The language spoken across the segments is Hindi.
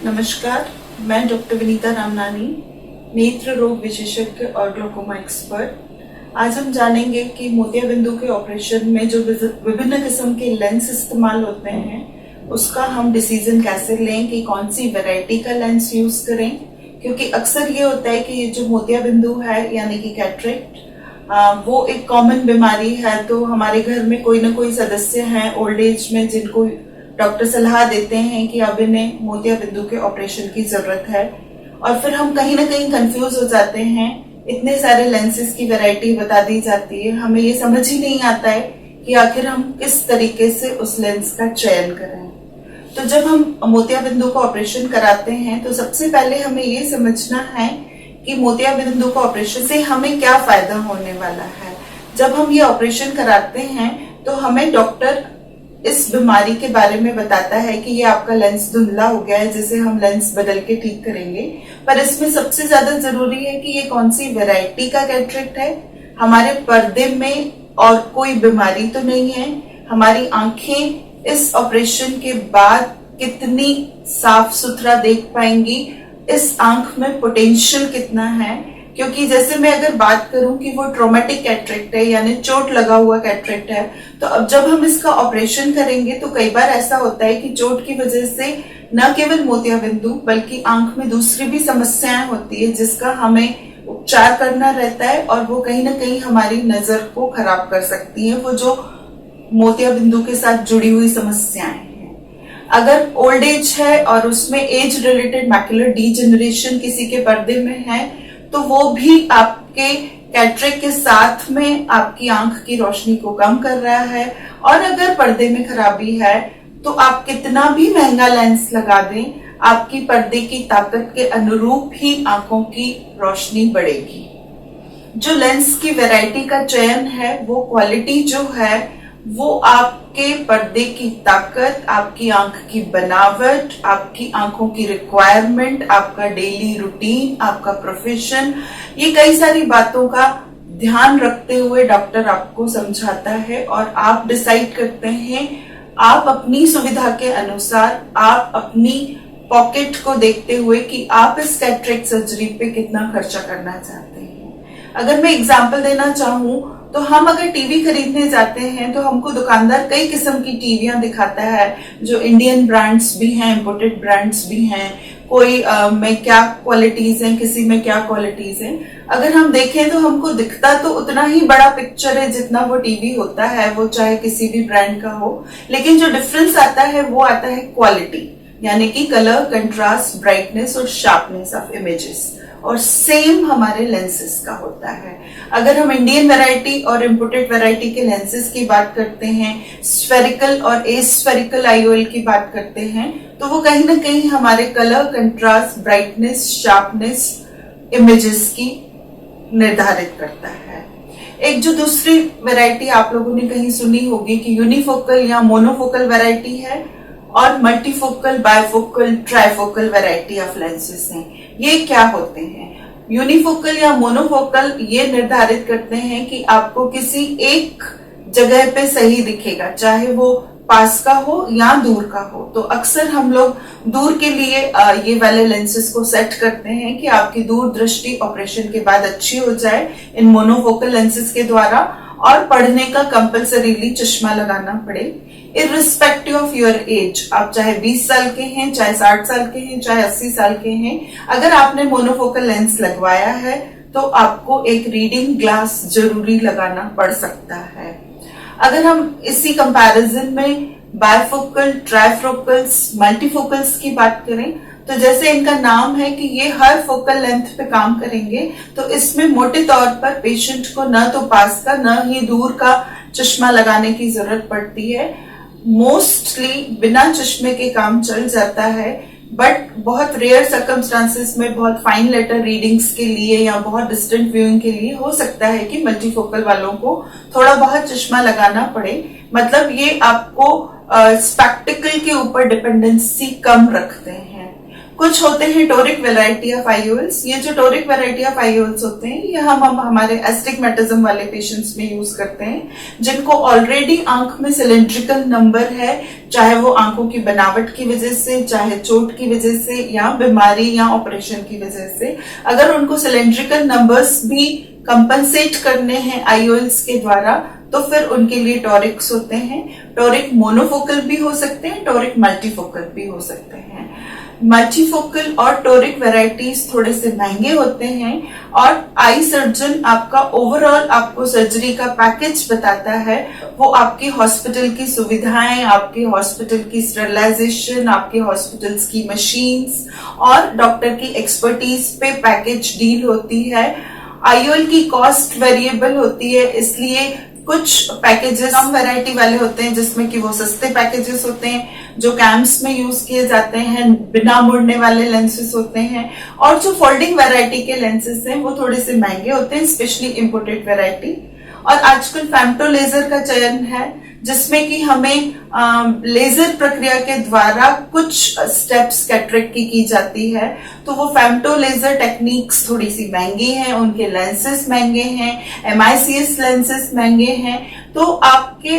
नमस्कार, मैं डॉक्टर विनीता रामनानी, नेत्र रोग विशेषज्ञ और ग्लोकोमा एक्सपर्ट। आज हम जानेंगे कि मोतियाबिंदु के ऑपरेशन में जो विभिन्न किस्म के लेंस इस्तेमाल होते हैं उसका हम डिसीजन कैसे लें कि कौन सी वैरायटी का लेंस यूज करें, क्योंकि अक्सर ये होता है कि ये जो मोतियाबिंदु है यानी कि कैटरेक्ट वो एक कॉमन बीमारी है। तो हमारे घर में कोई ना कोई सदस्य हैं ओल्ड एज में जिनको डॉक्टर सलाह देते हैं कि अब इन्हें मोतियाबिंदु के ऑपरेशन की जरूरत है, और फिर हम कहीं ना कहीं कंफ्यूज हो जाते हैं। इतने सारे लेंसेज की वैरायटी बता दी जाती है, हमें ये समझ ही नहीं आता है कि आखिर हम किस तरीके से उस लेंस का चयन करें। तो जब हम मोतियाबिंदु का ऑपरेशन कराते हैं तो सबसे पहले हमें ये समझना है कि मोतियाबिंदु का ऑपरेशन से हमें क्या फायदा होने वाला है। जब हम ये ऑपरेशन कराते हैं तो हमें डॉक्टर इस बीमारी के बारे में बताता है कि ये आपका लेंस धुंधला हो गया है, जिसे हम लेंस बदल के ठीक करेंगे। पर इसमें सबसे ज्यादा जरूरी है कि ये कौन सी वैरायटी का कैटरेक्ट है, हमारे पर्दे में और कोई बीमारी तो नहीं है, हमारी आंखें इस ऑपरेशन के बाद कितनी साफ सुथरा देख पाएंगी, इस आंख में पोटेंशियल कितना है। क्योंकि जैसे मैं अगर बात करूं कि वो ट्रॉमेटिक कैटरेक्ट है यानी चोट लगा हुआ कैटरेक्ट है, तो अब जब हम इसका ऑपरेशन करेंगे तो कई बार ऐसा होता है कि चोट की वजह से न केवल मोतियाबिंदु बल्कि आंख में दूसरी भी समस्याएं होती है जिसका हमें उपचार करना रहता है, और वो कहीं ना कहीं हमारी नजर को खराब कर सकती है, वो जो मोतियाबिंदु के साथ जुड़ी हुई समस्याएं हैं। अगर ओल्ड एज है और उसमें एज रिलेटेड मैकुलर डीजेनरेशन किसी के पर्दे में है तो वो भी आपके कैटरेक्ट के साथ में आपकी आंख की रोशनी को कम कर रहा है। और अगर पर्दे में खराबी है तो आप कितना भी महंगा लेंस लगा दें, आपकी पर्दे की ताकत के अनुरूप ही आंखों की रोशनी बढ़ेगी। जो लेंस की वैरायटी का चयन है वो क्वालिटी जो है वो आपके पर्दे की ताकत, आपकी आंख की बनावट, आपकी आंखों की रिक्वायरमेंट, आपका डेली रूटीन, आपका प्रोफेशन, ये कई सारी बातों का ध्यान रखते हुए डॉक्टर आपको समझाता है और आप डिसाइड करते हैं। आप अपनी सुविधा के अनुसार, आप अपनी पॉकेट को देखते हुए कि आप इस कैटरेक्ट सर्जरी पे कितना खर्चा करना चाहते हैं। अगर मैं एग्जांपल देना चाहूं तो हम अगर टीवी खरीदने जाते हैं तो हमको दुकानदार कई किस्म की टीवियां दिखाता है, जो इंडियन ब्रांड्स भी हैं, इंपोर्टेड ब्रांड्स भी हैं, कोई में क्या क्वालिटीज हैं, किसी में क्या क्वालिटीज हैं। अगर हम देखें तो हमको दिखता तो उतना ही बड़ा पिक्चर है जितना वो टीवी होता है, वो चाहे किसी भी ब्रांड का हो, लेकिन जो डिफरेंस आता है वो आता है क्वालिटी, यानी कि कलर, कंट्रास्ट, ब्राइटनेस और शार्पनेस ऑफ इमेजेस। और सेम हमारे लेंसेज का होता है। अगर हम इंडियन वैरायटी और इंपोर्टेड वैरायटी के लेंसेज की बात करते हैं, स्फेरिकल और एस्फेरिकल आईओएल की बात करते हैं, तो वो कहीं ना कहीं हमारे colour, contrast, brightness, sharpness, images की निर्धारित करता है। एक जो दूसरी वैरायटी आप लोगों ने कहीं सुनी होगी कि यूनिफोकल या मोनोफोकल वैरायटी है, और multifocal, bifocal, trifocal variety of lenses हैं। ये क्या होते हैं? यूनिफोकल या मोनोफोकल ये निर्धारित करते हैं कि आपको किसी एक जगह पे सही दिखेगा, चाहे वो पास का हो या दूर का हो। तो अक्सर हम लोग दूर के लिए ये वाले लेंसेज को सेट करते हैं कि आपकी दूर दृष्टि ऑपरेशन के बाद अच्छी हो जाए इन मोनोफोकल लेंसेज के द्वारा, और पढ़ने का कंपल्सरीली चश्मा लगाना पड़े इर्रिस्पेक्टिव ऑफ योर एज। आप चाहे 20 साल के हैं, चाहे 60 साल के हैं, चाहे 80 साल के हैं, अगर आपने मोनोफोकल लेंस लगवाया है तो आपको एक रीडिंग ग्लास जरूरी लगाना पड़ सकता है। अगर हम इसी कंपैरिजन में बायफोकल, ट्राइफोकल्स, मल्टीफोकल्स की बात करें तो जैसे इनका नाम है कि ये हर फोकल लेंथ पे काम करेंगे, तो इसमें मोटे तौर पर पेशेंट को न तो पास का न ही दूर का चश्मा लगाने की जरूरत पड़ती है। मोस्टली बिना चश्मे के काम चल जाता है, बट बहुत रेयर सर्कमस्टांसेस में, बहुत फाइन लेटर रीडिंग्स के लिए या बहुत डिस्टेंट व्यूइंग के लिए हो सकता है कि मल्टीफोकल वालों को थोड़ा बहुत चश्मा लगाना पड़े। मतलब ये आपको स्पेक्टिकल के ऊपर डिपेंडेंसी कम रखते हैं। कुछ होते हैं टोरिक वैरायटी ऑफ आईओएल्स। ये जो टोरिक वैरायटी ऑफ आईओएल्स होते हैं ये हम हमारे एस्टिग्मेटिज्म वाले पेशेंट्स में यूज करते हैं, जिनको ऑलरेडी आंख में सिलेंड्रिकल नंबर है, चाहे वो आंखों की बनावट की वजह से, चाहे चोट की वजह से, या बीमारी या ऑपरेशन की वजह से। अगर उनको सिलेंड्रिकल नंबर्स भी कंपनसेट करने हैं आईओएल्स के द्वारा, तो फिर उनके लिए टॉरिक्स होते हैं। टॉरिक मोनोफोकल भी हो सकते हैं, टॉरिक मल्टीफोकल भी हो सकते हैं। मल्टीफोकल और टॉरिक वैरायटीज थोड़े से महंगे होते हैं, और आई सर्जन आपका ओवरऑल आपको सर्जरी का पैकेज बताता है। वो आपकी हॉस्पिटल की सुविधाएं, आपके हॉस्पिटल की स्टेरिलाइजेशन, आपके हॉस्पिटल्स की मशीन्स और डॉक्टर की एक्सपर्टीज पे पैकेज डील होती है। आईओएल की कॉस्ट वेरिएबल होती है, इसलिए कुछ पैकेजेस कम वैरायटी वाले होते हैं जिसमें कि वो सस्ते पैकेजेस होते हैं जो कैम्प्स में यूज किए जाते हैं, बिना मुड़ने वाले लेंसेस होते हैं। और जो फोल्डिंग वैरायटी के लेंसेस हैं वो थोड़े से महंगे होते हैं, स्पेशली इंपोर्टेड वैरायटी। और आजकल फेम्टो लेजर का चयन है, जिसमें कि हमें लेजर प्रक्रिया के द्वारा कुछ स्टेप्स कैटरेक्ट की जाती है। तो वो फेम्टो लेजर टेक्निक्स थोड़ी सी महंगी हैं, उनके लेंसेस महंगे हैं, MICS लेंसेस महंगे हैं। तो आपके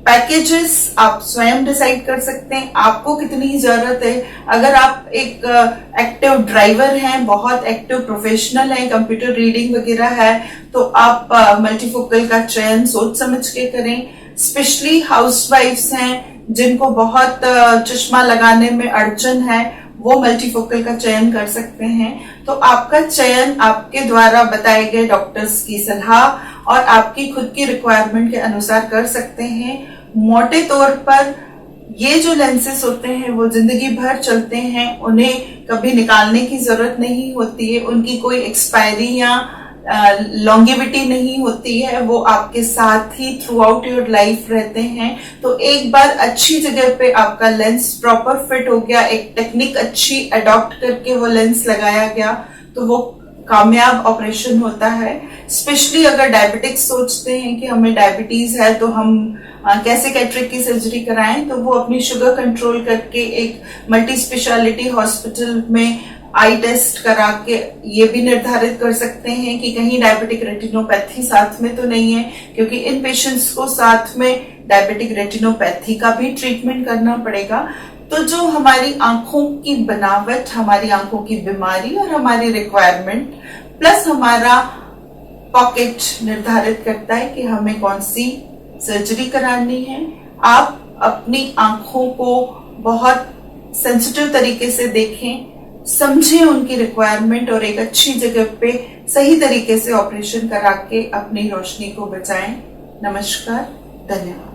पैकेजेस आप स्वयं डिसाइड कर सकते हैं आपको कितनी जरूरत है। अगर आप एक एक्टिव ड्राइवर हैं, बहुत एक्टिव प्रोफेशनल हैं, कंप्यूटर रीडिंग वगैरह है, तो आप मल्टीफोकल का चयन सोच समझ के करें। स्पेशली हाउसवाइफ्स हैं जिनको बहुत चश्मा लगाने में अड़चन है, वो मल्टीफोकल का चयन कर सकते हैं। तो आपका चयन आपके द्वारा बताए गए डॉक्टर्स की सलाह और आपकी खुद की रिक्वायरमेंट के अनुसार कर सकते हैं। मोटे तौर पर ये जो लेंसेस होते हैं वो जिंदगी भर चलते हैं, उन्हें कभी निकालने की जरूरत नहीं होती है, उनकी कोई एक्सपायरी या लॉन्गेविटी नहीं होती है, वो आपके साथ ही थ्रू आउट योर लाइफ रहते हैं। तो एक बार अच्छी जगह पे आपका लेंस प्रॉपर फिट हो गया, एक टेक्निक अच्छी अडॉप्ट करके वो लेंस लगाया गया, तो वो कामयाब ऑपरेशन होता है। स्पेशली अगर डायबिटिक्स सोचते हैं कि हमें डायबिटीज है तो हम कैसे कैटरेक्ट की सर्जरी कराएं, तो वो अपनी शुगर कंट्रोल करके एक मल्टी स्पेशलिटी हॉस्पिटल में आई टेस्ट करा के ये भी निर्धारित कर सकते हैं कि कहीं डायबिटिक रेटिनोपैथी साथ में तो नहीं है, क्योंकि इन पेशेंट्स को साथ में डायबिटिक रेटिनोपैथी का भी ट्रीटमेंट करना पड़ेगा। तो जो हमारी आंखों की बनावट, हमारी आंखों की बीमारी और हमारी रिक्वायरमेंट प्लस हमारा पॉकेट निर्धारित करता है कि हमें कौन सी सर्जरी करानी है। आप अपनी आंखों को बहुत सेंसिटिव तरीके से देखें, समझें उनकी रिक्वायरमेंट और एक अच्छी जगह पे सही तरीके से ऑपरेशन करा के अपनी रोशनी को बचाएं। नमस्कार, धन्यवाद।